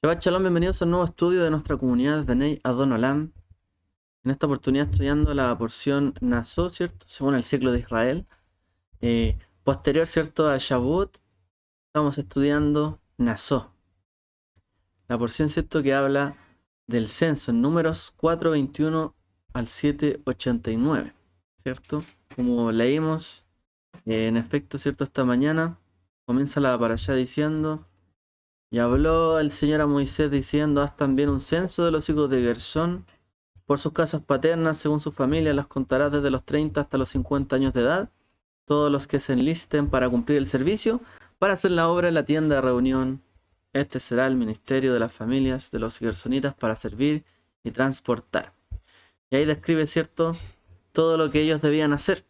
Shabbat Shalom, bienvenidos a un nuevo estudio de nuestra comunidad Bnei Adon Olam. En esta oportunidad estudiando la porción Naso, ¿cierto? Según el ciclo de Israel. Posterior, ¿cierto? A Shavuot, estamos estudiando Naso. La porción, ¿cierto? Que habla del censo en números 4:21 al 7:89, ¿cierto? Como leímos, en efecto, ¿cierto? Esta mañana comienza la parashá diciendo: y habló el Señor a Moisés diciendo: haz también un censo de los hijos de Gersón por sus casas paternas, según su familia, las contarás desde los 30 hasta los 50 años de edad, todos los que se enlisten para cumplir el servicio, para hacer la obra en la tienda de reunión. Este será el ministerio de las familias de los gersonitas para servir y transportar. Y ahí describe, ¿cierto?, todo lo que ellos debían hacer.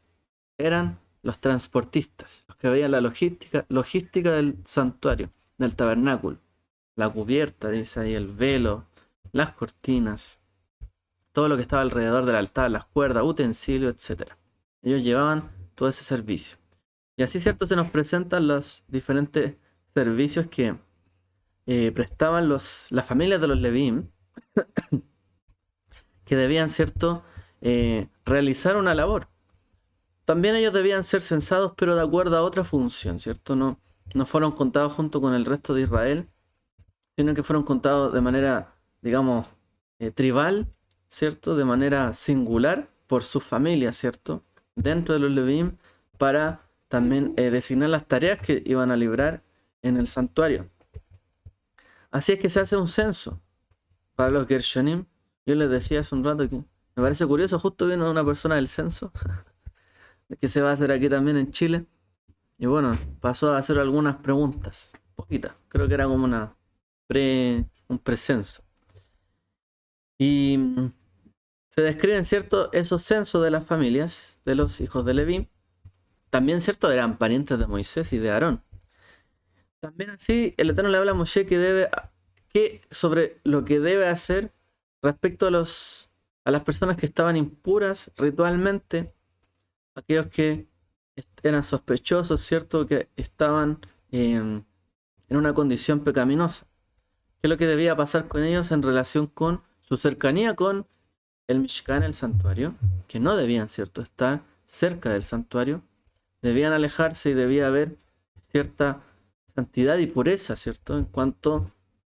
Eran los transportistas, los que veían la logística del santuario, del tabernáculo. La cubierta, dice ahí, el velo, las cortinas, todo lo que estaba alrededor del altar, las cuerdas, utensilios, etc. Ellos llevaban todo ese servicio. Y así, ¿cierto?, se nos presentan los diferentes servicios que prestaban las familias de los Levín, que debían, ¿cierto?, realizar una labor. También ellos debían ser censados, pero de acuerdo a otra función, ¿cierto? No fueron contados junto con el resto de Israel, sino que fueron contados de manera, digamos, tribal, ¿cierto? De manera singular por sus familias, ¿cierto? Dentro de los Levín, para también designar las tareas que iban a librar en el santuario. Así es que se hace un censo para los Gershonim. Yo les decía hace un rato que me parece curioso, justo vino una persona del censo, que se va a hacer aquí también en Chile. Y bueno, pasó a hacer algunas preguntas, poquitas, creo que era como un precenso. Y se describen, ¿cierto?, esos censos de las familias de los hijos de Leví. También, ¿cierto?, eran parientes de Moisés y de Aarón. También así, el Eterno le habla a Moshe sobre lo que debe hacer respecto a las personas que estaban impuras ritualmente, aquellos que eran sospechosos, ¿cierto?, que estaban en una condición pecaminosa. ¿Qué es lo que debía pasar con ellos en relación con su cercanía con el Mishkan, el santuario? Que no debían, ¿cierto?, estar cerca del santuario. Debían alejarse y debía haber cierta santidad y pureza, ¿cierto?, en cuanto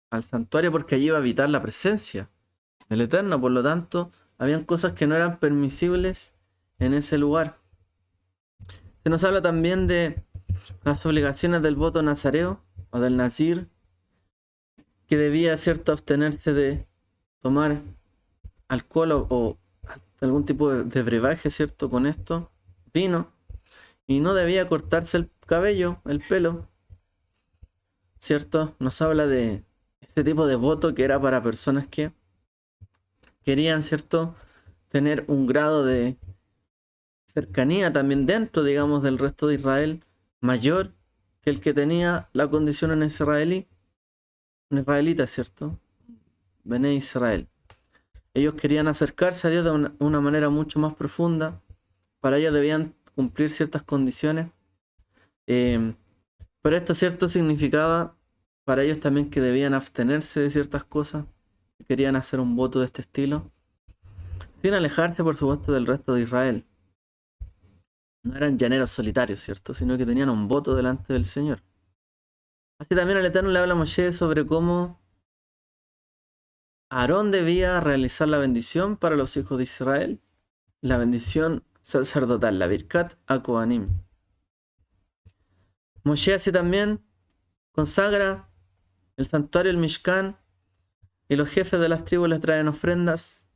al santuario, porque allí iba a habitar la presencia del Eterno. Por lo tanto, habían cosas que no eran permisibles en ese lugar. Se nos habla también de las obligaciones del voto nazareo o del nazir, que debía, ¿cierto?, abstenerse de tomar alcohol o algún tipo de brebaje, ¿cierto?, con esto, vino, y no debía cortarse el cabello, el pelo, ¿cierto? Nos habla de este tipo de voto que era para personas que querían, ¿cierto?, tener un grado de cercanía también dentro, digamos, del resto de Israel mayor que el que tenía la condición en israelí, un israelita, ¿cierto? Bené Israel. Ellos querían acercarse a Dios de una manera mucho más profunda. Para ello debían cumplir ciertas condiciones. Eh, pero esto, ¿cierto?, significaba para ellos también que debían abstenerse de ciertas cosas. Querían hacer un voto de este estilo, sin alejarse, por supuesto, del resto de Israel. No eran llaneros solitarios, ¿cierto?, sino que tenían un voto delante del Señor. Así también el Eterno le habla a Moshe sobre cómo Aarón debía realizar la bendición para los hijos de Israel, la bendición sacerdotal, la Birkat a Kohanim. Moshe así también consagra el santuario, el Mishkan, y los jefes de las tribus les traen ofrendas,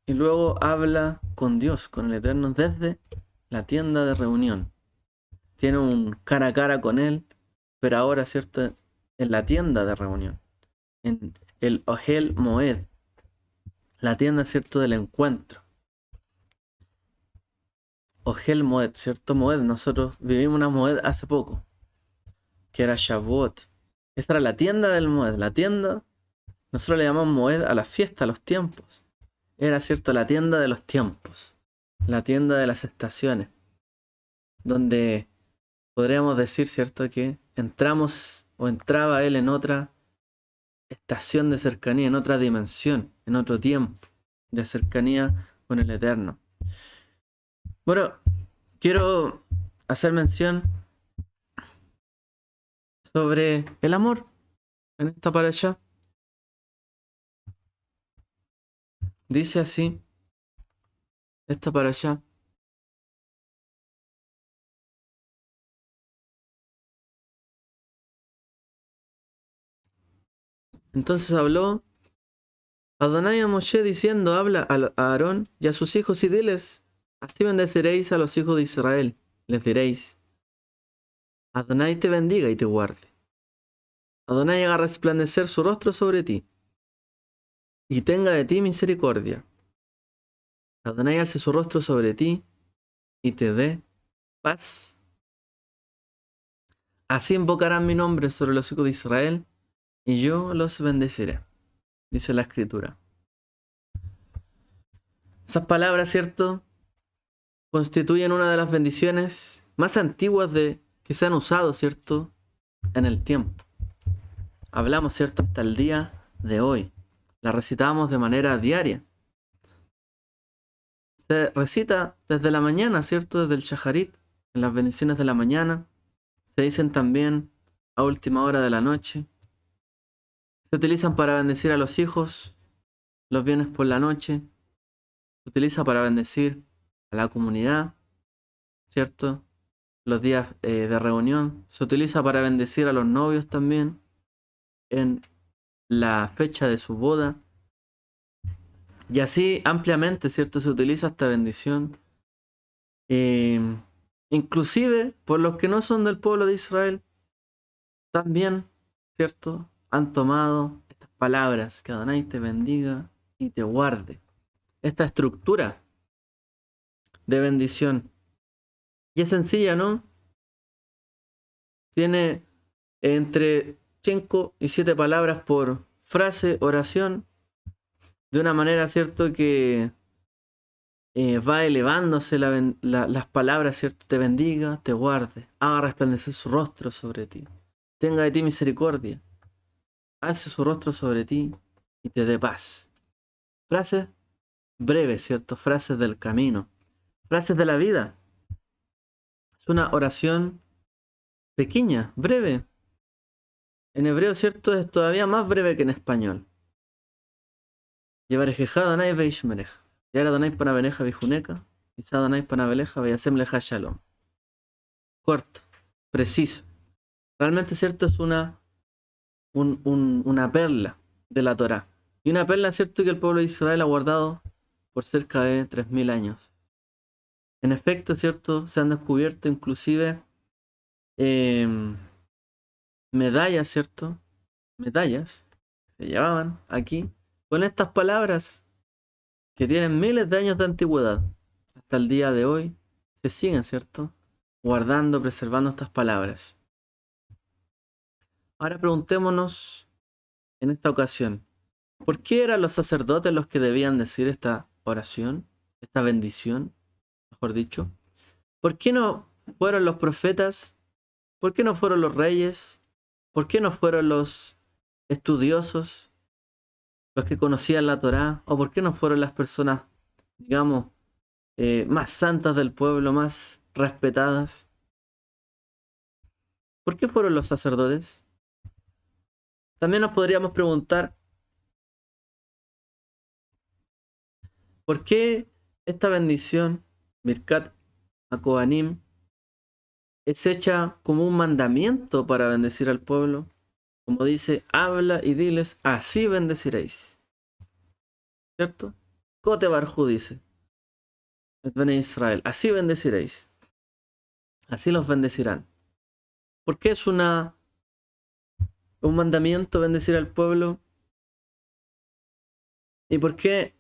y luego habla con Dios, con el Eterno, desde la tienda de reunión. Tiene un cara a cara con él, pero ahora, ¿cierto?, en la tienda de reunión, en el Ohel Moed, la tienda, ¿cierto?, del encuentro. Ohel Moed, ¿cierto? Moed, nosotros vivimos una Moed hace poco, que era Shavuot. Esta era la tienda del Moed, la tienda, nosotros le llamamos Moed a la fiesta, a los tiempos. Era, ¿cierto?, la tienda de los tiempos, la tienda de las estaciones, donde podríamos decir, ¿cierto?, que entramos o entraba él en otra estación de cercanía, en otra dimensión, en otro tiempo de cercanía con el Eterno. Bueno, quiero hacer mención sobre el amor en esta parasha. Dice así, esta parasha. Entonces habló Adonai a Moshe diciendo, habla a Aarón y a sus hijos y diles, así bendeciréis a los hijos de Israel. Les diréis, Adonai te bendiga y te guarde. Adonai haga resplandecer su rostro sobre ti y tenga de ti misericordia. Adonai alce su rostro sobre ti y te dé paz. Así invocarán mi nombre sobre los hijos de Israel y yo los bendeciré. Dice la Escritura. Esas palabras, ¿cierto?, constituyen una de las bendiciones más antiguas que se han usado, ¿cierto?, en el tiempo. Hablamos, ¿cierto?, hasta el día de hoy. La recitamos de manera diaria. Se recita desde la mañana, ¿cierto?, desde el Shacharit, en las bendiciones de la mañana. Se dicen también a última hora de la noche. Se utilizan para bendecir a los hijos los viernes por la noche. Se utiliza para bendecir a la comunidad, ¿cierto?, los días de reunión. Se utiliza para bendecir a los novios también en la fecha de su boda. Y así ampliamente, ¿cierto?, se utiliza esta bendición. Inclusive por los que no son del pueblo de Israel, también, ¿cierto?, han tomado estas palabras, que Adonai te bendiga y te guarde. Esta estructura de bendición. Y es sencilla, ¿no? Tiene entre 5 y 7 palabras por frase, oración, de una manera, ¿cierto?, que va elevándose las palabras, ¿cierto? Te bendiga, te guarde, haga resplandecer su rostro sobre ti, tenga de ti misericordia, alce su rostro sobre ti y te dé paz. Frases breves, ¿cierto? Frases del camino, frases de la vida. Es una oración pequeña, breve. En hebreo, ¿cierto?, es todavía más breve que en español. Yevarejeja Adonai veishmerech. Yara Adonai panabeneja bijuneka. Isa Adonai panabeleja veyasem leja shalom. Corto, preciso. Realmente, ¿cierto?, es una perla de la Torá. Y una perla, ¿cierto?, que el pueblo de Israel ha guardado por cerca de 3000 años. En efecto, ¿cierto?, se han descubierto inclusive medallas, ¿cierto? Medallas que se llevaban aquí con estas palabras que tienen miles de años de antigüedad. Hasta el día de hoy se siguen, ¿cierto?, guardando, preservando estas palabras. Ahora preguntémonos en esta ocasión, ¿por qué eran los sacerdotes los que debían decir esta oración, esta bendición, mejor dicho? ¿Por qué no fueron los profetas? ¿Por qué no fueron los reyes? ¿Por qué no fueron los estudiosos, los que conocían la Torá? ¿O por qué no fueron las personas, digamos, más santas del pueblo, más respetadas? ¿Por qué fueron los sacerdotes? También nos podríamos preguntar, ¿por qué esta bendición, Birkat HaKohanim, es hecha como un mandamiento para bendecir al pueblo? Como dice, habla y diles, así bendeciréis. ¿Cierto? Kote Barjú dice, Bene Israel, así bendeciréis. Así los bendecirán. ¿Por qué es un mandamiento bendecir al pueblo? ¿Y por qué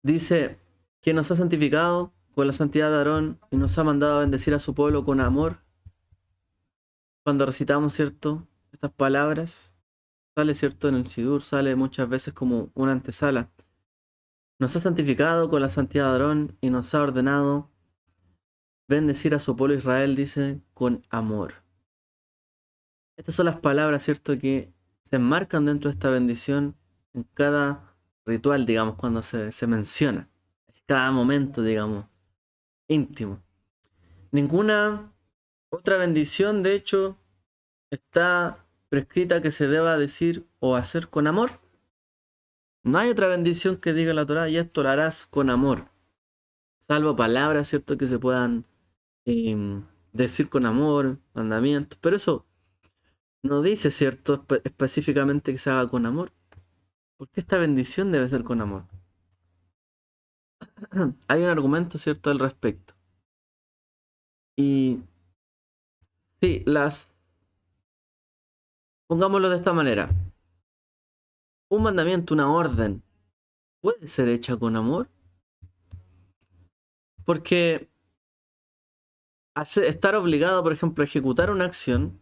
dice que nos ha santificado con la santidad de Aarón y nos ha mandado a bendecir a su pueblo con amor? Cuando recitamos, ¿cierto?, estas palabras, sale, ¿cierto?, en el Sidur, sale muchas veces como una antesala. Nos ha santificado con la santidad de Aarón y nos ha ordenado bendecir a su pueblo Israel, dice, con amor. Estas son las palabras, ¿cierto?, que se enmarcan dentro de esta bendición en cada ritual, digamos, cuando se menciona. Cada momento, digamos, íntimo. Ninguna otra bendición, de hecho, está prescrita que se deba decir o hacer con amor. No hay otra bendición que diga la Torá, y esto lo harás con amor. Salvo palabras, ¿cierto? Que se puedan decir con amor, mandamientos. Pero eso no dice, ¿cierto? Específicamente que se haga con amor. Porque esta bendición debe ser con amor. Hay un argumento, ¿cierto? Al respecto. Y sí, pongámoslo de esta manera. Un mandamiento, una orden, puede ser hecha con amor. Porque estar obligado, por ejemplo, a ejecutar una acción,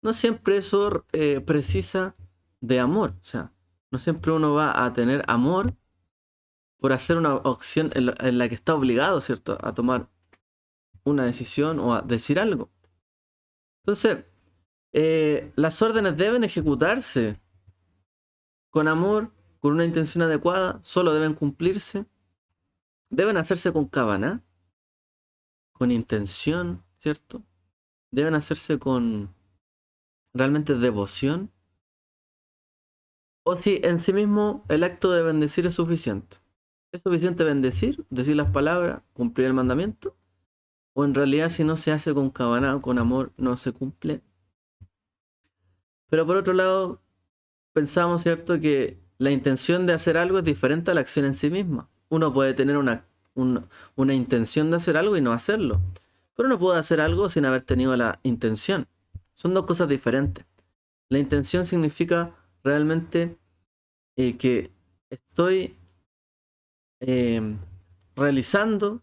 no siempre eso precisa de amor. O sea, no siempre uno va a tener amor por hacer una acción en la que está obligado, ¿cierto? A tomar una decisión o a decir algo. Entonces, las órdenes deben ejecutarse con amor, con una intención adecuada, solo deben cumplirse, deben hacerse con cabana, con intención, ¿cierto? Deben hacerse con realmente devoción. O si en sí mismo el acto de bendecir es suficiente. ¿Es suficiente bendecir, decir las palabras, cumplir el mandamiento? ¿O en realidad si no se hace con cabana o con amor no se cumple? Pero por otro lado, pensamos, ¿cierto?, que la intención de hacer algo es diferente a la acción en sí misma. Uno puede tener una intención de hacer algo y no hacerlo. Pero uno puede hacer algo sin haber tenido la intención. Son dos cosas diferentes. La intención significa realmente que estoy realizando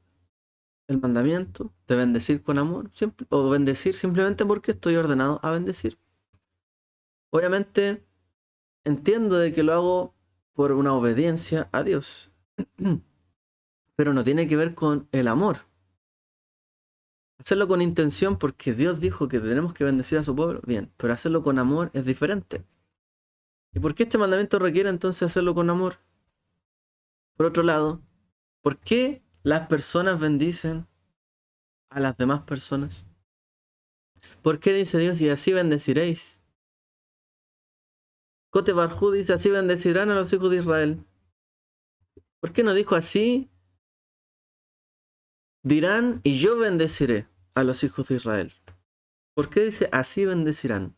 el mandamiento de bendecir con amor, o bendecir simplemente porque estoy ordenado a bendecir. Obviamente entiendo de que lo hago por una obediencia a Dios, pero no tiene que ver con el amor. Hacerlo con intención porque Dios dijo que tenemos que bendecir a su pueblo, bien, pero hacerlo con amor es diferente. ¿Y por qué este mandamiento requiere entonces hacerlo con amor? Por otro lado, ¿por qué las personas bendicen a las demás personas? ¿Por qué dice Dios, y así bendeciréis? Cote Barjú dice, así bendecirán a los hijos de Israel. ¿Por qué no dijo así? Dirán, y yo bendeciré a los hijos de Israel. ¿Por qué dice, así bendecirán?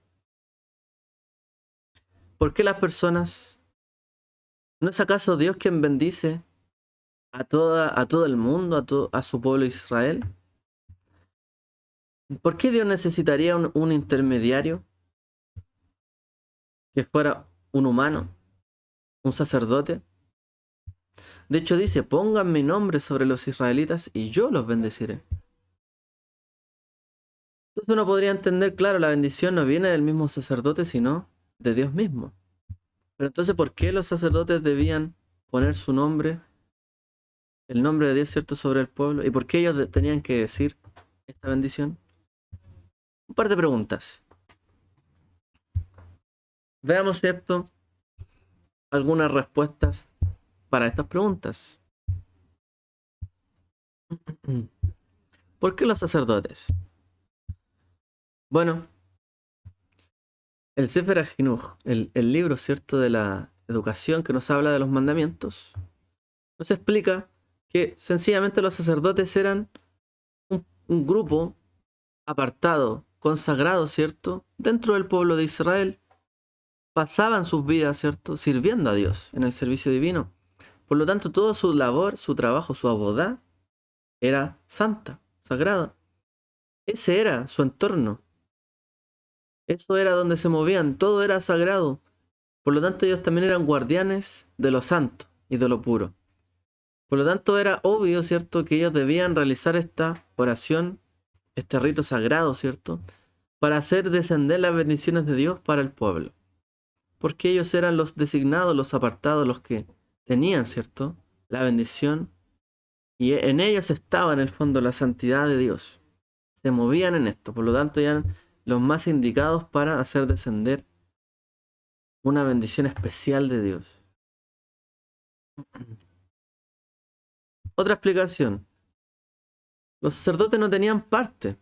¿Por qué las personas? ¿No es acaso Dios quien bendice a todo el mundo, a su pueblo Israel? ¿Por qué Dios necesitaría un intermediario que fuera un humano, un sacerdote? De hecho dice, pongan mi nombre sobre los israelitas y yo los bendeciré. Entonces uno podría entender, claro, la bendición no viene del mismo sacerdote, sino de Dios mismo. Pero entonces, ¿por qué los sacerdotes debían poner su nombre, el nombre de Dios, cierto, sobre el pueblo? ¿Y por qué ellos tenían que decir esta bendición? Un par de preguntas. Veamos, cierto, algunas respuestas para estas preguntas. ¿Por qué los sacerdotes? Bueno, el Sefer HaChinuch, el libro, cierto, de la educación que nos habla de los mandamientos, nos explica que sencillamente los sacerdotes eran un grupo apartado, consagrado, ¿cierto?, dentro del pueblo de Israel. Pasaban sus vidas, ¿cierto?, sirviendo a Dios en el servicio divino. Por lo tanto, toda su labor, su trabajo, su abodá era santa, sagrada. Ese era su entorno. Eso era donde se movían, todo era sagrado. Por lo tanto, ellos también eran guardianes de lo santo y de lo puro. Por lo tanto, era obvio, ¿cierto?, que ellos debían realizar esta oración, este rito sagrado, ¿cierto?, para hacer descender las bendiciones de Dios para el pueblo. Porque ellos eran los designados, los apartados, los que tenían, ¿cierto?, la bendición. Y en ellos estaba en el fondo la santidad de Dios. Se movían en esto. Por lo tanto, eran los más indicados para hacer descender una bendición especial de Dios. Otra explicación. Los sacerdotes no tenían parte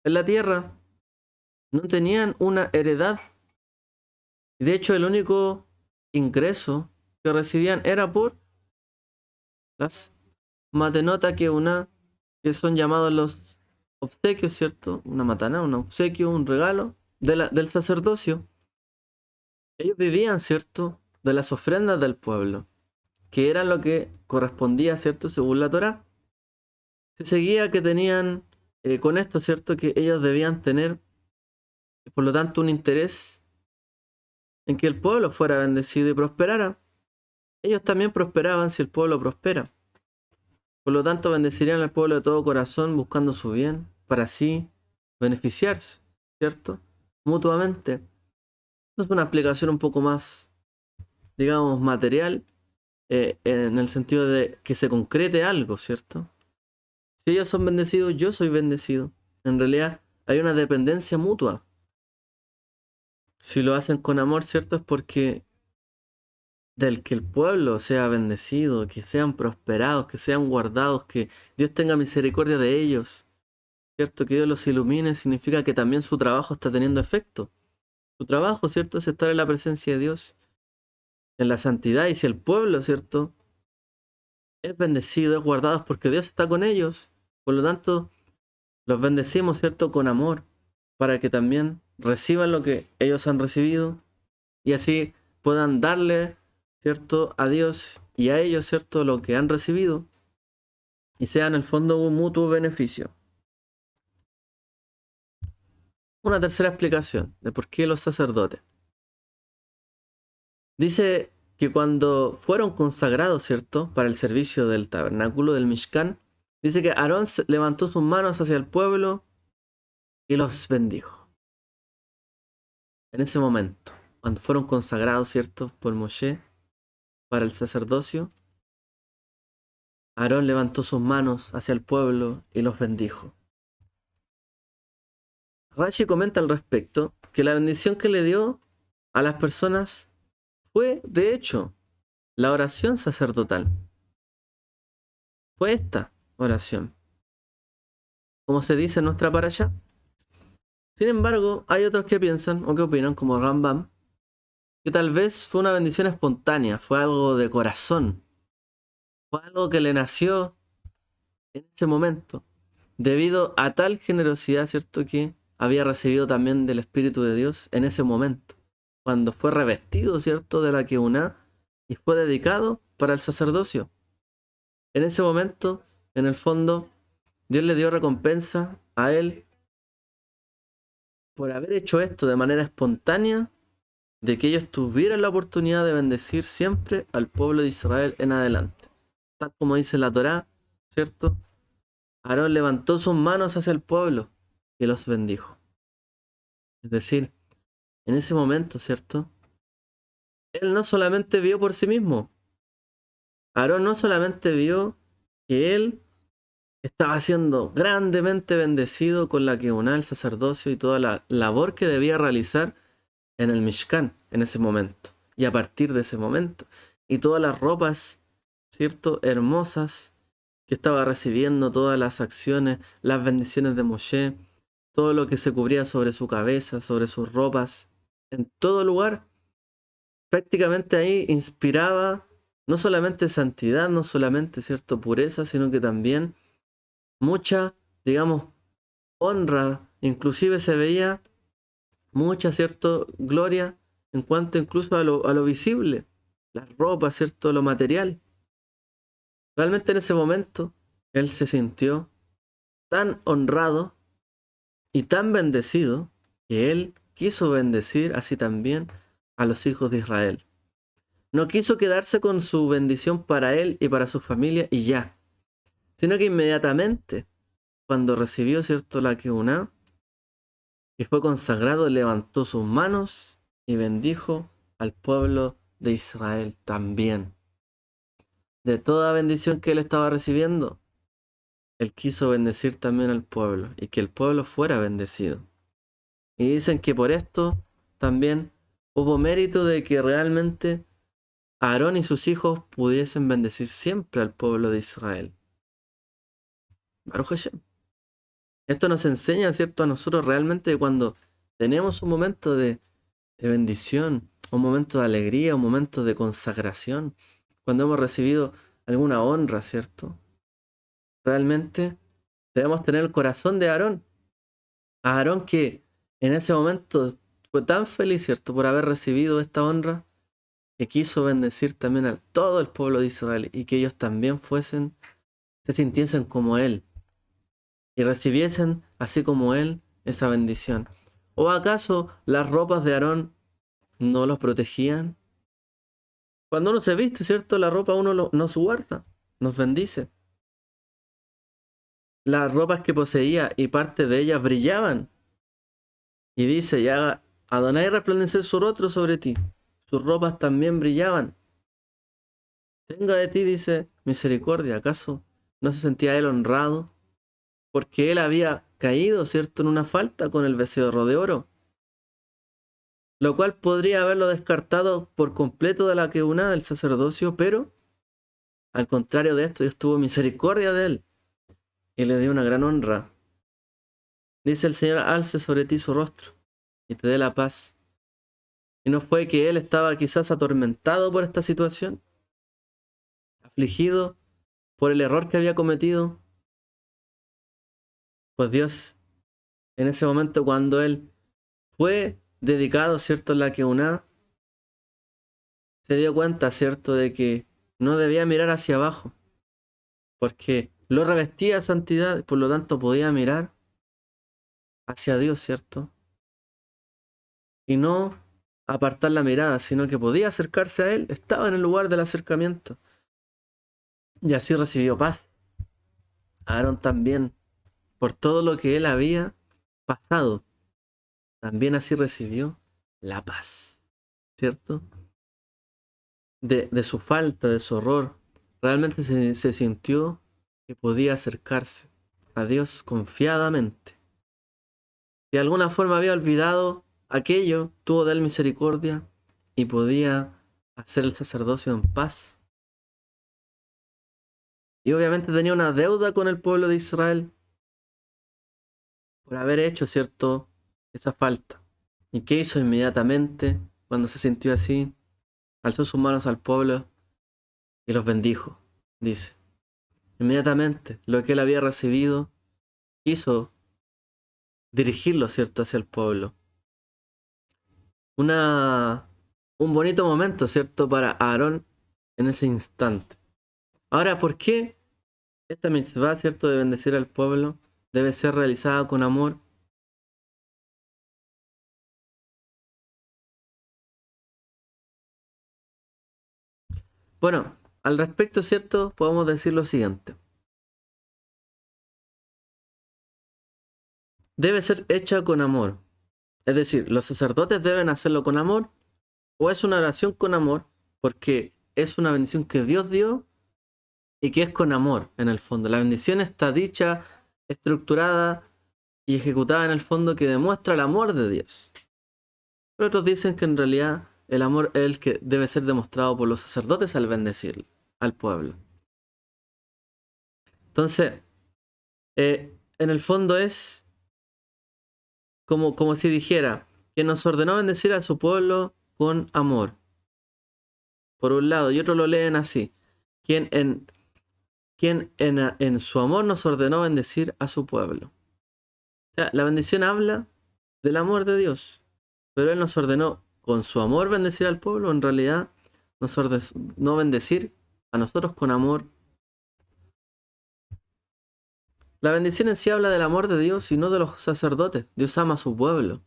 en la tierra, no tenían una heredad. Y de hecho, el único ingreso que recibían era por las matenota que son llamados los obsequios, ¿cierto? Una matana, un obsequio, un regalo del sacerdocio. Ellos vivían, ¿cierto? De las ofrendas del pueblo, que eran lo que correspondía, ¿cierto? Según la Torá. Se seguía que tenían con esto, ¿cierto? Que ellos debían tener, por lo tanto, un interés en que el pueblo fuera bendecido y prosperara. Ellos también prosperaban si el pueblo prospera. Por lo tanto, bendecirían al pueblo de todo corazón buscando su bien para así beneficiarse, ¿cierto? Mutuamente. Esto es una explicación un poco más, digamos, material, en el sentido de que se concrete algo, ¿cierto? Si ellos son bendecidos, yo soy bendecido. En realidad hay una dependencia mutua. Si lo hacen con amor, ¿cierto? Es porque del que el pueblo sea bendecido, que sean prosperados, que sean guardados, que Dios tenga misericordia de ellos, ¿cierto? Que Dios los ilumine, significa que también su trabajo está teniendo efecto. Su trabajo, ¿cierto? Es estar en la presencia de Dios, en la santidad. Y si el pueblo, ¿cierto? Es bendecido, es guardado, es porque Dios está con ellos. Por lo tanto, los bendecimos, ¿cierto? Con amor, para que también reciban lo que ellos han recibido y así puedan darle, ¿cierto? A Dios y a ellos, ¿cierto? Lo que han recibido y sea en el fondo un mutuo beneficio. Una tercera explicación de por qué los sacerdotes. Dice que cuando fueron consagrados, ¿cierto? Para el servicio del tabernáculo del Mishkan, dice que Aarón levantó sus manos hacia el pueblo y los bendijo. En ese momento, cuando fueron consagrados, ¿cierto? Por Moshe para el sacerdocio, Aarón levantó sus manos hacia el pueblo y los bendijo. Rashi comenta al respecto que la bendición que le dio a las personas fue, de hecho, la oración sacerdotal. Fue esta oración, como se dice en nuestra parasha. Sin embargo, hay otros que piensan o que opinan, como Rambam, que tal vez fue una bendición espontánea, fue algo de corazón, fue algo que le nació en ese momento, debido a tal generosidad, ¿cierto? Que había recibido también del Espíritu de Dios en ese momento, cuando fue revestido, ¿cierto? De la Keuná y fue dedicado para el sacerdocio. En ese momento, en el fondo, Dios le dio recompensa a él por haber hecho esto de manera espontánea, de que ellos tuvieran la oportunidad de bendecir siempre al pueblo de Israel en adelante. Tal como dice la Torá, ¿cierto? Aarón levantó sus manos hacia el pueblo y los bendijo. Es decir, en ese momento, ¿cierto? Él no solamente vio por sí mismo. Aarón no solamente vio que él estaba siendo grandemente bendecido con la Keuná, el sacerdocio y toda la labor que debía realizar en el Mishkan en ese momento. Y a partir de ese momento. Y todas las ropas, ¿cierto? Hermosas que estaba recibiendo, todas las acciones, las bendiciones de Moshe, todo lo que se cubría sobre su cabeza, sobre sus ropas, en todo lugar, prácticamente ahí inspiraba no solamente santidad, no solamente, ¿cierto? Pureza, sino que también mucha, digamos, honra, inclusive se veía mucha, ¿cierto? Gloria en cuanto incluso a lo visible, las ropas, ¿cierto? Lo material. Realmente en ese momento él se sintió tan honrado y tan bendecido que él quiso bendecir así también a los hijos de Israel. No quiso quedarse con su bendición para él y para su familia y ya, sino que inmediatamente, cuando recibió, ¿cierto? La Keuná y fue consagrado, levantó sus manos y bendijo al pueblo de Israel también. De toda bendición que él estaba recibiendo, él quiso bendecir también al pueblo y que el pueblo fuera bendecido. Y dicen que por esto también hubo mérito de que realmente Aarón y sus hijos pudiesen bendecir siempre al pueblo de Israel. Baruch Hashem. Esto nos enseña, ¿cierto?, a nosotros realmente cuando tenemos un momento de bendición, un momento de alegría, un momento de consagración, cuando hemos recibido alguna honra, ¿cierto? Realmente debemos tener el corazón de Aarón. A Aarón que en ese momento fue tan feliz, ¿cierto?, por haber recibido esta honra, que quiso bendecir también a todo el pueblo de Israel y que ellos también se sintiesen como él y recibiesen, así como él, esa bendición. ¿O acaso las ropas de Aarón no los protegían? Cuando uno se viste, ¿cierto? La ropa uno nos guarda, nos bendice. Las ropas que poseía y parte de ellas brillaban. Y dice, y haga Adonai resplandecer su rostro sobre ti. Sus ropas también brillaban. Tenga de ti, dice, misericordia. ¿Acaso no se sentía él honrado? Porque él había caído, ¿cierto?, en una falta con el becerro de oro, lo cual podría haberlo descartado por completo de la queuna del sacerdocio, pero al contrario de esto, Dios tuvo misericordia de él y le dio una gran honra. Dice el Señor, alce sobre ti su rostro y te dé la paz. Y no fue que él estaba quizás atormentado por esta situación, afligido por el error que había cometido. Pues Dios, en ese momento cuando él fue dedicado, ¿cierto?, en la queuna, se dio cuenta, ¿cierto?, de que no debía mirar hacia abajo, porque lo revestía de santidad, por lo tanto podía mirar hacia Dios, ¿cierto? Y no apartar la mirada, sino que podía acercarse a Él, estaba en el lugar del acercamiento. Y así recibió paz. Aarón también, por todo lo que él había pasado, también así recibió la paz, ¿cierto? De su falta, de su horror, realmente se sintió que podía acercarse a Dios confiadamente. De alguna forma había olvidado aquello, tuvo de él misericordia y podía hacer el sacerdocio en paz. Y obviamente tenía una deuda con el pueblo de Israel por haber hecho, ¿cierto?, esa falta. ¿Y qué hizo inmediatamente cuando se sintió así? Alzó sus manos al pueblo y los bendijo, dice. Inmediatamente lo que él había recibido quiso dirigirlo, ¿cierto?, hacia el pueblo. Un bonito momento, ¿cierto?, para Aarón en ese instante. Ahora, ¿por qué esta mitzvah, ¿cierto?, de bendecir al pueblo debe ser realizada con amor? Bueno, al respecto, ¿cierto?, podemos decir lo siguiente. Debe ser hecha con amor. Es decir, los sacerdotes deben hacerlo con amor, o es una oración con amor, porque es una bendición que Dios dio y que es con amor en el fondo. La bendición está dicha, estructurada y ejecutada en el fondo que demuestra el amor de Dios. Pero otros dicen que en realidad el amor es el que debe ser demostrado por los sacerdotes al bendecir al pueblo. Entonces, en el fondo es como si dijera que nos ordenó bendecir a su pueblo con amor. Por un lado, y otros lo leen así. Quien en su amor nos ordenó bendecir a su pueblo. O sea, la bendición habla del amor de Dios, pero Él nos ordenó con su amor bendecir al pueblo, en realidad nos ordenó bendecir a nosotros con amor. La bendición en sí habla del amor de Dios y no de los sacerdotes. Dios ama a su pueblo.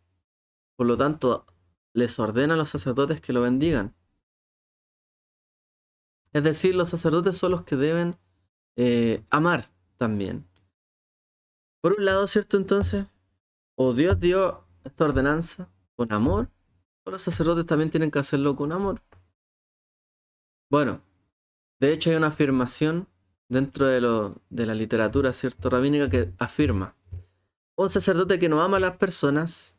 Por lo tanto, les ordena a los sacerdotes que lo bendigan. Es decir, los sacerdotes son los que deben amar también. Por un lado, ¿cierto? Entonces, o Dios dio esta ordenanza con amor, o los sacerdotes también tienen que hacerlo con amor. Bueno, de hecho hay una afirmación dentro de la literatura, ¿cierto?, rabínica que afirma: un sacerdote que no ama a las personas,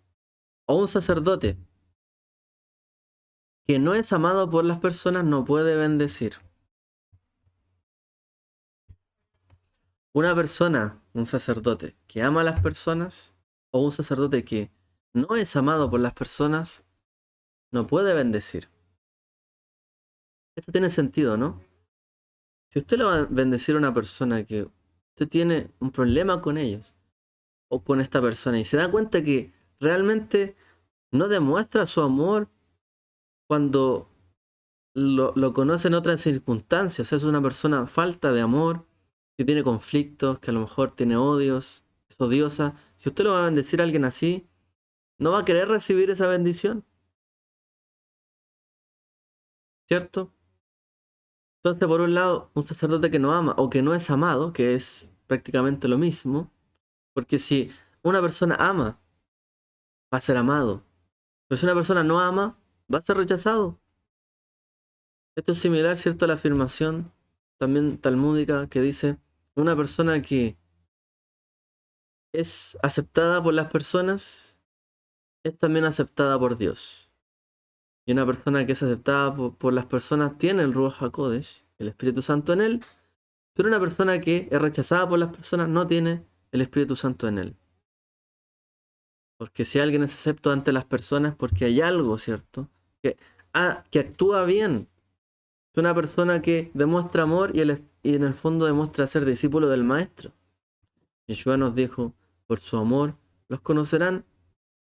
o un sacerdote que no es amado por las personas no puede bendecir. Una persona, un sacerdote, que ama a las personas, o un sacerdote que no es amado por las personas, no puede bendecir. Esto tiene sentido, ¿no? Si usted le va a bendecir a una persona que usted tiene un problema con ellos, o con esta persona, y se da cuenta que realmente no demuestra su amor cuando lo conoce en otras circunstancias, es una persona falta de amor, que tiene conflictos, que a lo mejor tiene odios, es odiosa. Si usted lo va a bendecir a alguien así, no va a querer recibir esa bendición, ¿cierto? Entonces, por un lado, un sacerdote que no ama o que no es amado, que es prácticamente lo mismo, porque si una persona ama, va a ser amado, pero si una persona no ama, va a ser rechazado. Esto es similar, ¿cierto?, a la afirmación también talmúdica que dice, una persona que es aceptada por las personas es también aceptada por Dios. Y una persona que es aceptada por las personas tiene el Ruach HaKodesh, el Espíritu Santo en él, pero una persona que es rechazada por las personas no tiene el Espíritu Santo en él. Porque si alguien es acepto ante las personas, porque hay algo, ¿cierto?, que actúa bien. Es una persona que demuestra amor y en el fondo demuestra ser discípulo del Maestro. Yeshua nos dijo, por su amor los conocerán,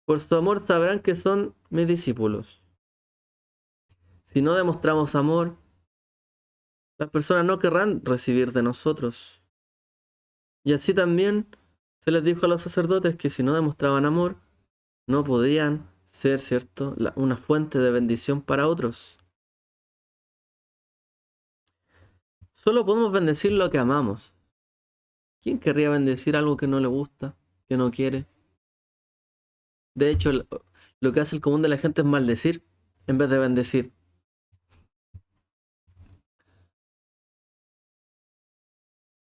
por su amor sabrán que son mis discípulos. Si no demostramos amor, las personas no querrán recibir de nosotros. Y así también se les dijo a los sacerdotes que si no demostraban amor, no podían ser, ¿cierto?, una fuente de bendición para otros. Solo podemos bendecir lo que amamos. ¿Quién querría bendecir algo que no le gusta, que no quiere? De hecho, lo que hace el común de la gente es maldecir en vez de bendecir.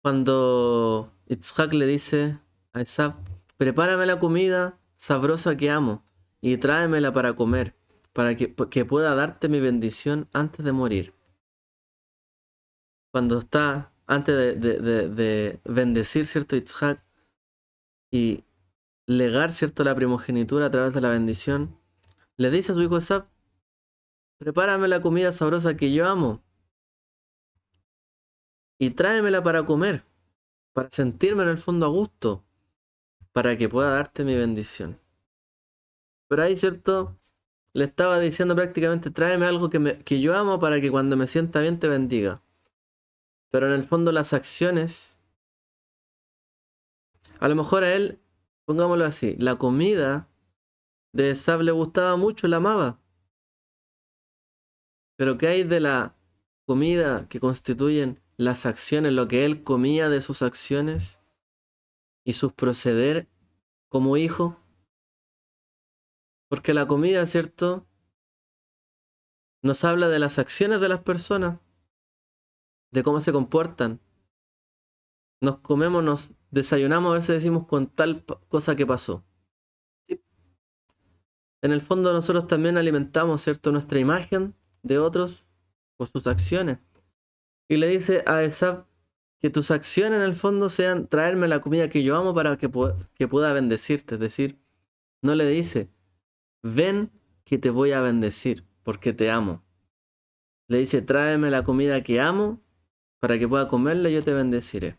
Cuando Itzhak le dice a Esab, prepárame la comida sabrosa que amo y tráemela para comer, para que pueda darte mi bendición antes de morir. Cuando está, antes de bendecir, ¿cierto?, Itzhak y legar, ¿cierto?, la primogenitura a través de la bendición, le dice a su hijo Esab, prepárame la comida sabrosa que yo amo y tráemela para comer, para sentirme en el fondo a gusto, para que pueda darte mi bendición. Pero ahí, ¿cierto?, le estaba diciendo prácticamente, tráeme algo que yo amo para que cuando me sienta bien te bendiga. Pero en el fondo las acciones, a lo mejor a él, pongámoslo así, la comida de Esab le gustaba mucho, la amaba. Pero ¿qué hay de la comida que constituyen las acciones, lo que él comía de sus acciones y sus proceder como hijo? Porque la comida, ¿cierto?, nos habla de las acciones de las personas, de cómo se comportan. Nos comemos, nos desayunamos, a veces decimos con tal cosa que pasó. ¿Sí? En el fondo nosotros también alimentamos, ¿cierto?, nuestra imagen de otros por sus acciones. Y le dice a Esab que tus acciones en el fondo sean traerme la comida que yo amo para que pueda bendecirte. Es decir, no le dice, ven que te voy a bendecir porque te amo. Le dice, tráeme la comida que amo para que pueda comerla y yo te bendeciré.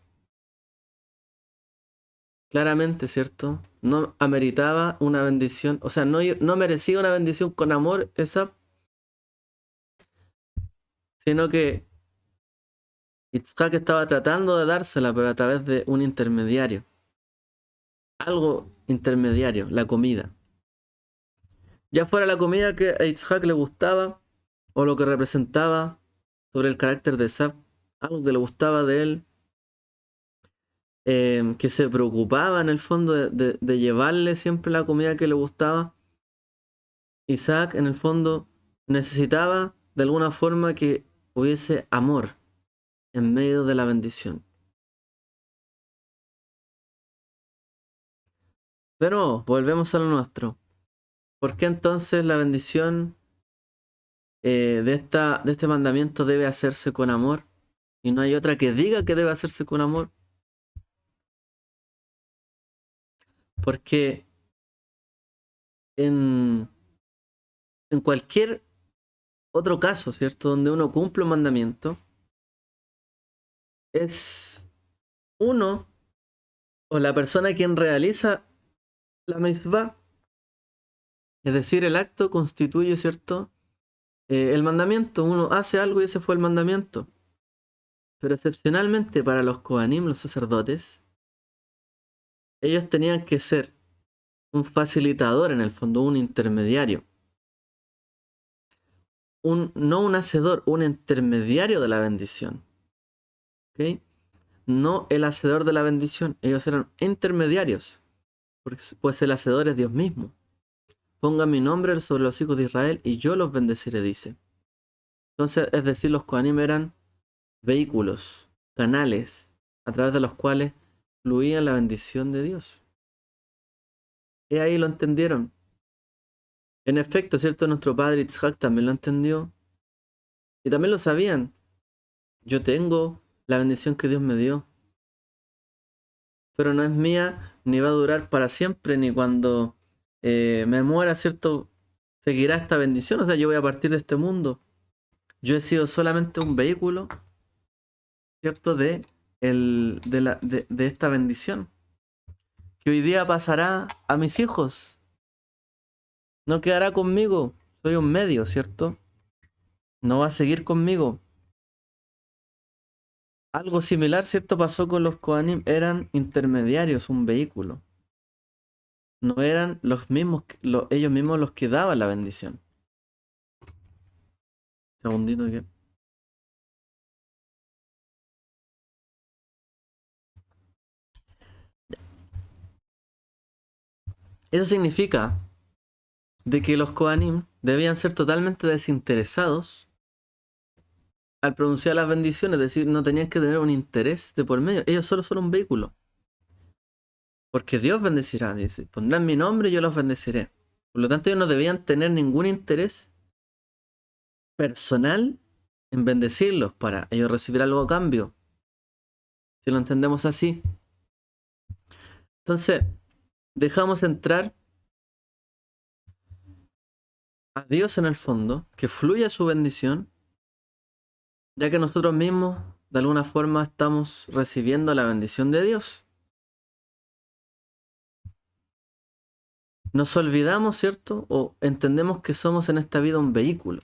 Claramente, ¿cierto? No ameritaba una bendición, o sea, no merecía una bendición con amor esa, sino que Itzhak estaba tratando de dársela, pero a través de un intermediario. Algo intermediario, la comida. Ya fuera la comida que a Itzhak le gustaba, o lo que representaba sobre el carácter de Esab, algo que le gustaba de él, que se preocupaba en el fondo de llevarle siempre la comida que le gustaba. Isaac en el fondo necesitaba de alguna forma que hubiese amor en medio de la bendición. De nuevo, volvemos a lo nuestro. ¿Por qué entonces la bendición de este mandamiento debe hacerse con amor y no hay otra que diga que debe hacerse con amor, porque en, en cualquier otro caso, ¿cierto? Donde uno cumple un mandamiento, es uno o la persona quien realiza la mitzvah, es decir, el acto constituye, ¿cierto? El mandamiento, uno hace algo y ese fue el mandamiento. Pero excepcionalmente para los Kohanim, los sacerdotes, ellos tenían que ser un facilitador en el fondo, un intermediario. No un hacedor, un intermediario de la bendición. ¿Ok? No el hacedor de la bendición, ellos eran intermediarios. Pues el hacedor es Dios mismo. Ponga mi nombre sobre los hijos de Israel y yo los bendeciré, dice. Entonces, es decir, los Kohanim eran vehículos, canales, a través de los cuales fluía la bendición de Dios. Y ahí lo entendieron. En efecto, ¿cierto? Nuestro padre Itzhak también lo entendió. Y también lo sabían. Yo tengo la bendición que Dios me dio. Pero no es mía, ni va a durar para siempre, ni cuando me muera, ¿cierto? Seguirá esta bendición. O sea, yo voy a partir de este mundo. Yo he sido solamente un vehículo, ¿cierto? De esta bendición. Que hoy día pasará a mis hijos. No quedará conmigo. Soy un medio, ¿cierto? No va a seguir conmigo. Algo similar, ¿cierto? Pasó con los Kohanim. Eran intermediarios, un vehículo. No eran los mismos, ellos mismos los que daban la bendición. Segundito que... Eso significa de que los Kohanim debían ser totalmente desinteresados al pronunciar las bendiciones, es decir, no tenían que tener un interés de por medio. Ellos solo son un vehículo. Porque Dios bendecirá, dice. Pondrán mi nombre y yo los bendeciré. Por lo tanto, ellos no debían tener ningún interés personal en bendecirlos para ellos recibir algo a cambio. Si lo entendemos así. Entonces, dejamos entrar a Dios en el fondo, que fluya su bendición, ya que nosotros mismos, de alguna forma, estamos recibiendo la bendición de Dios. Nos olvidamos, ¿cierto? O entendemos que somos en esta vida un vehículo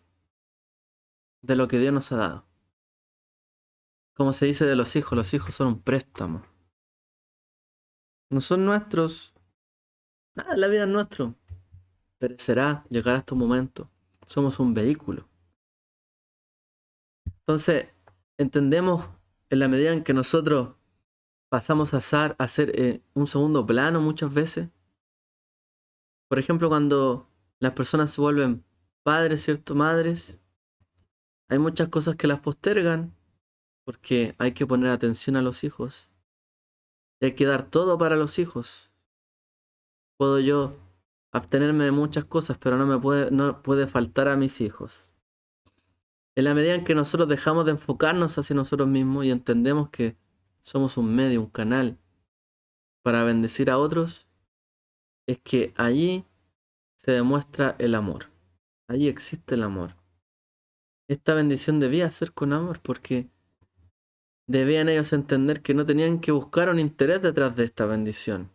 de lo que Dios nos ha dado. Como se dice de los hijos son un préstamo. No son nuestros. Nada, la vida es nuestro. Perecerá, llegará hasta un momento. Somos un vehículo. Entonces, entendemos en la medida en que nosotros pasamos a ser un segundo plano muchas veces. Por ejemplo, cuando las personas se vuelven padres, ¿cierto? Madres, hay muchas cosas que las postergan porque hay que poner atención a los hijos. Y hay que dar todo para los hijos. Puedo yo abstenerme de muchas cosas, pero no puede faltar a mis hijos. En la medida en que nosotros dejamos de enfocarnos hacia nosotros mismos y entendemos que somos un medio, un canal para bendecir a otros, es que allí se demuestra el amor. Allí existe el amor. Esta bendición debía ser con amor porque debían ellos entender que no tenían que buscar un interés detrás de esta bendición,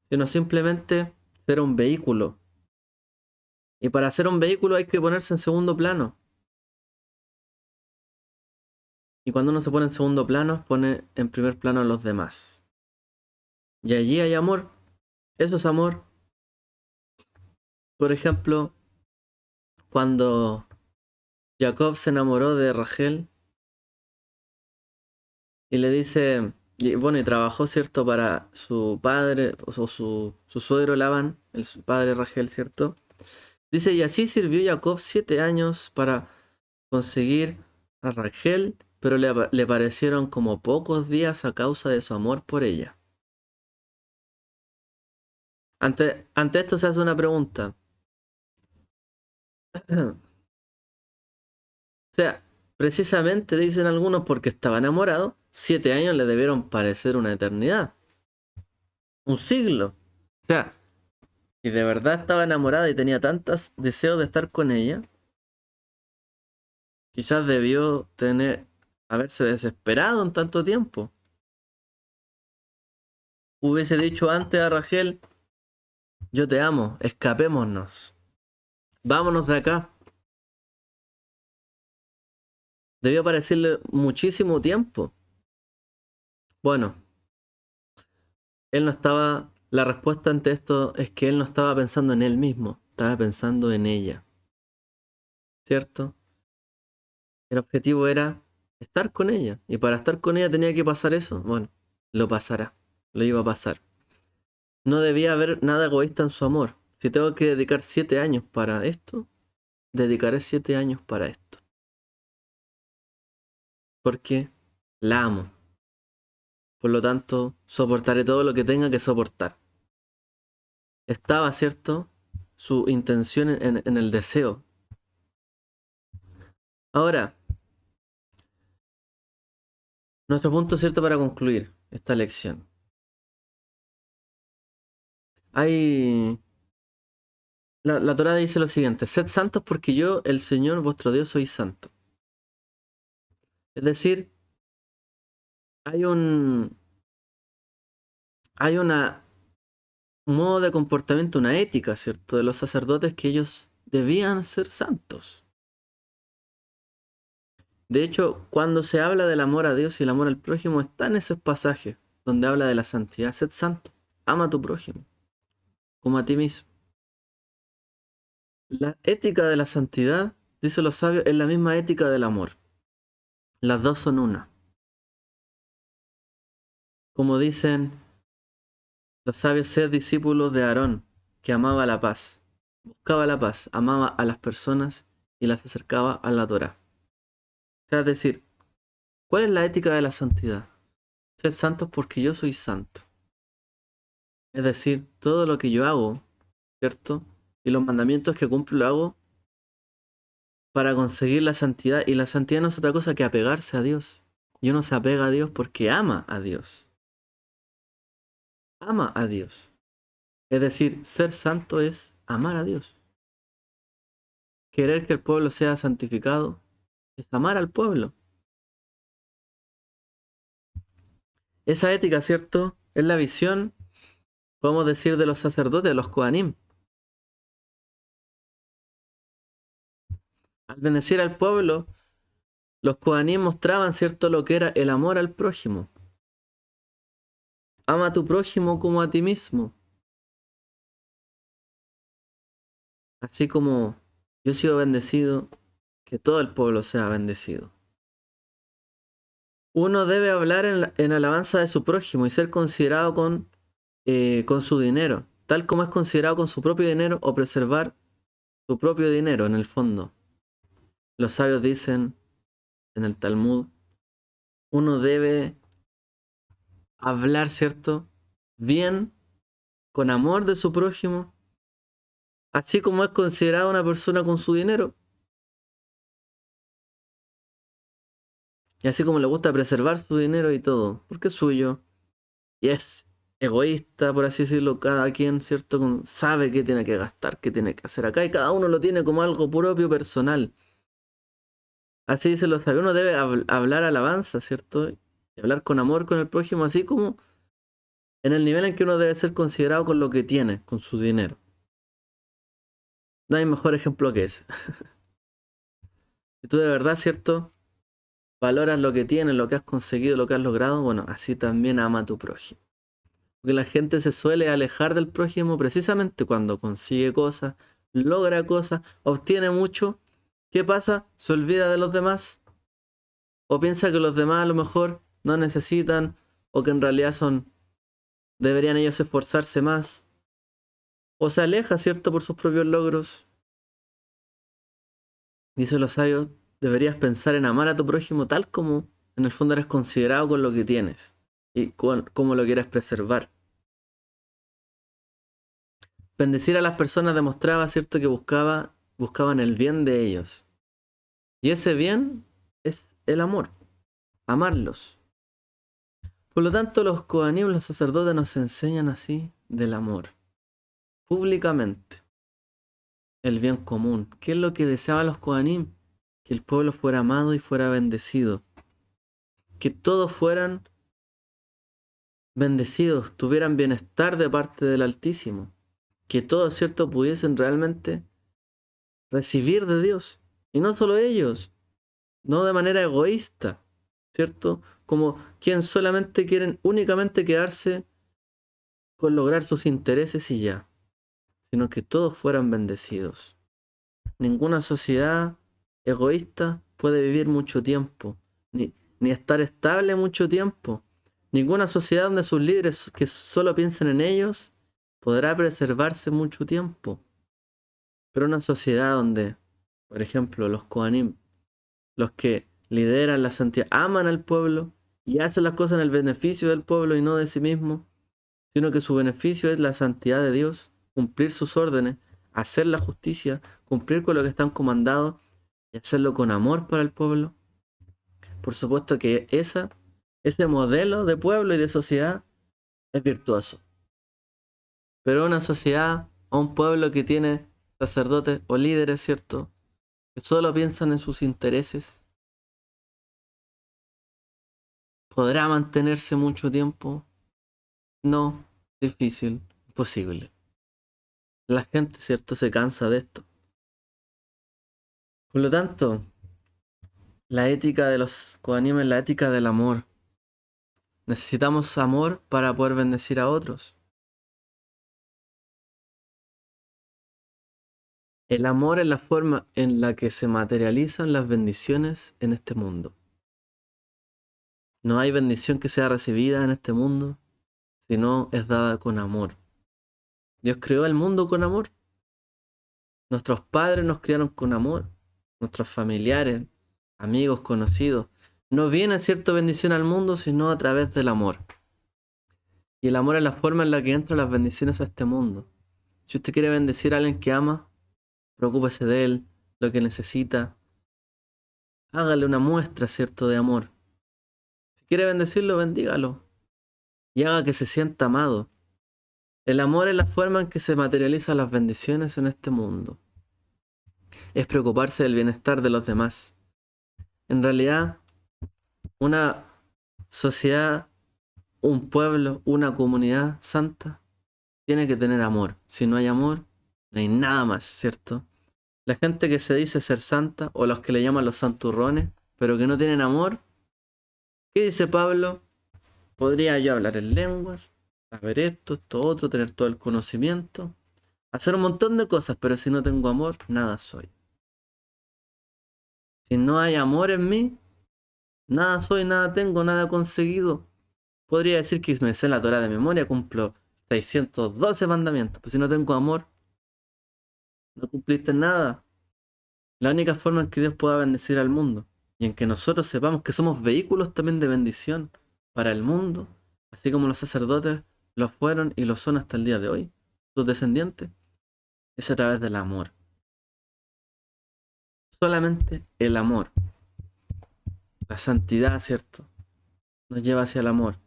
sino simplemente ser un vehículo. Y para ser un vehículo hay que ponerse en segundo plano. Y cuando uno se pone en segundo plano, pone en primer plano a los demás. Y allí hay amor. Eso es amor. Por ejemplo, cuando Jacob se enamoró de Rachel y le dice, y bueno, y trabajó, ¿cierto? Para su padre, o su suegro Labán, el padre de Rachel, ¿cierto? Dice, y así sirvió Jacob 7 años para conseguir a Rachel, pero le parecieron como pocos días a causa de su amor por ella. Ante esto se hace una pregunta. O sea, precisamente dicen algunos porque estaba enamorado, 7 años le debieron parecer una eternidad, un siglo. O sea, si de verdad estaba enamorado y tenía tantos deseos de estar con ella, quizás debió haberse desesperado en tanto tiempo. Hubiese dicho antes a Rachel, yo te amo, escapémonos, vámonos de acá. Debió parecerle muchísimo tiempo. Bueno, él no estaba, la respuesta ante esto es que él no estaba pensando en él mismo, estaba pensando en ella, ¿cierto? El objetivo era estar con ella, y para estar con ella tenía que pasar eso. Bueno, lo pasará, lo iba a pasar. No debía haber nada egoísta en su amor. Si tengo que dedicar 7 años para esto, dedicaré 7 años para esto. Porque la amo. Por lo tanto, soportaré todo lo que tenga que soportar. Estaba, ¿cierto? Su intención en el deseo. Ahora, nuestro punto cierto para concluir esta lección. Hay... La Torá dice lo siguiente: sed santos porque yo, el Señor vuestro Dios, soy santo. Es decir, hay un... Hay un modo de comportamiento, una ética, ¿cierto? De los sacerdotes que ellos debían ser santos. De hecho, cuando se habla del amor a Dios y el amor al prójimo, está en ese pasaje donde habla de la santidad. Sed santo, ama a tu prójimo, como a ti mismo. La ética de la santidad, dice los sabios, es la misma ética del amor. Las dos son una. Como dicen los sabios, sed discípulos de Aarón, que amaba la paz, buscaba la paz, amaba a las personas y las acercaba a la Torá. O sea, es decir, ¿cuál es la ética de la santidad? Sed santos porque yo soy santo. Es decir, todo lo que yo hago, ¿cierto? Y los mandamientos que cumplo lo hago para conseguir la santidad. Y la santidad no es otra cosa que apegarse a Dios. Y uno se apega a Dios porque ama a Dios. Ama a Dios. Es decir, ser santo es amar a Dios. Querer que el pueblo sea santificado es amar al pueblo. Esa ética, ¿cierto? Es la visión, podemos decir, de los sacerdotes, de los Kohanim. Al bendecir al pueblo, los Kohanim mostraban, ¿cierto?, lo que era el amor al prójimo. Ama a tu prójimo como a ti mismo. Así como yo he sido bendecido, que todo el pueblo sea bendecido. Uno debe hablar en alabanza de su prójimo y ser considerado con su dinero, tal como es considerado con su propio dinero, o preservar su propio dinero en el fondo. Los sabios dicen en el Talmud, uno debe hablar, ¿cierto?, bien, con amor de su prójimo, así como es considerado una persona con su dinero. Y así como le gusta preservar su dinero y todo, porque es suyo. Y es egoísta, por así decirlo, cada quien, ¿cierto? Sabe qué tiene que gastar, qué tiene que hacer acá, y cada uno lo tiene como algo propio, personal. Así dice los sabios, uno debe hablar alabanza, ¿cierto? Y hablar con amor con el prójimo, así como en el nivel en que uno debe ser considerado con lo que tiene, con su dinero. No hay mejor ejemplo que ese. Si tú de verdad, ¿cierto?, valoras lo que tienes, lo que has conseguido, lo que has logrado, bueno, así también ama a tu prójimo. Porque la gente se suele alejar del prójimo precisamente cuando consigue cosas, logra cosas, obtiene mucho. ¿Qué pasa? Se olvida de los demás. O piensa que los demás a lo mejor no necesitan, o que en realidad deberían ellos esforzarse más. O se aleja, ¿cierto?, por sus propios logros. Dice los sabios, deberías pensar en amar a tu prójimo tal como en el fondo eres considerado con lo que tienes y cómo lo quieres preservar. Bendecir a las personas demostraba, ¿cierto?, que buscaban el bien de ellos. Y ese bien es el amor, amarlos. Por lo tanto, los Kohanim, los sacerdotes, nos enseñan así del amor, públicamente, el bien común. ¿Qué es lo que deseaban los Kohanim? Que el pueblo fuera amado y fuera bendecido. Que todos fueran bendecidos, tuvieran bienestar de parte del Altísimo. Que todos, ¿cierto?, pudiesen realmente recibir de Dios. Y no solo ellos, no de manera egoísta, ¿cierto? Como quien solamente quieren únicamente quedarse con lograr sus intereses y ya, sino que todos fueran bendecidos. Ninguna sociedad egoísta puede vivir mucho tiempo, ni estar estable mucho tiempo. Ninguna sociedad donde sus líderes que solo piensen en ellos podrá preservarse mucho tiempo. Pero una sociedad donde, por ejemplo, los Kohanim, los que lideran la santidad, aman al pueblo y hacen las cosas en el beneficio del pueblo y no de sí mismo, sino que su beneficio es la santidad de Dios, cumplir sus órdenes, hacer la justicia, cumplir con lo que están comandados y hacerlo con amor para el pueblo. Por supuesto que ese modelo de pueblo y de sociedad es virtuoso. Pero una sociedad o un pueblo que tiene sacerdotes o líderes, ¿cierto?, que solo piensan en sus intereses, ¿podrá mantenerse mucho tiempo? No, difícil, imposible. La gente, ¿cierto?, se cansa de esto. Por lo tanto, la ética de los Kohanim es la ética del amor. Necesitamos amor para poder bendecir a otros. El amor es la forma en la que se materializan las bendiciones en este mundo. No hay bendición que sea recibida en este mundo si no es dada con amor. Dios creó el mundo con amor. Nuestros padres nos criaron con amor. Nuestros familiares, amigos, conocidos. No viene cierta bendición al mundo sino a través del amor. Y el amor es la forma en la que entran las bendiciones a este mundo. Si usted quiere bendecir a alguien que ama, preocúpese de él, lo que necesita. Hágale una muestra, ¿cierto?, de amor. Si quiere bendecirlo, bendígalo. Y haga que se sienta amado. El amor es la forma en que se materializan las bendiciones en este mundo. Es preocuparse del bienestar de los demás. En realidad, una sociedad, un pueblo, una comunidad santa, tiene que tener amor. Si no hay amor, no hay nada más, ¿cierto? La gente que se dice ser santa, o los que le llaman los santurrones, pero que no tienen amor, ¿qué dice Pablo? Podría yo hablar en lenguas, saber esto, esto otro, tener todo el conocimiento, hacer un montón de cosas, pero si no tengo amor, nada soy. Si no hay amor en mí, nada soy, nada tengo, nada he conseguido. Podría decir que me sé la Torá de memoria, cumplo 612 mandamientos, pero si no tengo amor, no cumpliste nada. La única forma en que Dios pueda bendecir al mundo y en que nosotros sepamos que somos vehículos también de bendición para el mundo, así como los sacerdotes lo fueron y lo son hasta el día de hoy, sus descendientes, es a través del amor. Solamente el amor, la santidad, ¿cierto?, nos lleva hacia el amor.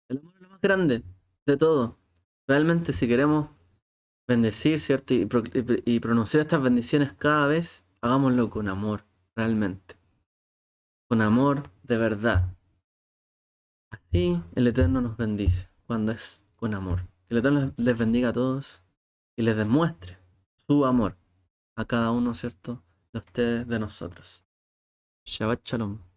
El amor es lo más grande de todo. Realmente si queremos bendecir, ¿cierto?, y pronunciar estas bendiciones cada vez, hagámoslo con amor, realmente. Con amor de verdad. Así el Eterno nos bendice, cuando es con amor. Que el Eterno les bendiga a todos y les demuestre su amor a cada uno, ¿cierto?, de ustedes, de nosotros. Shabbat Shalom.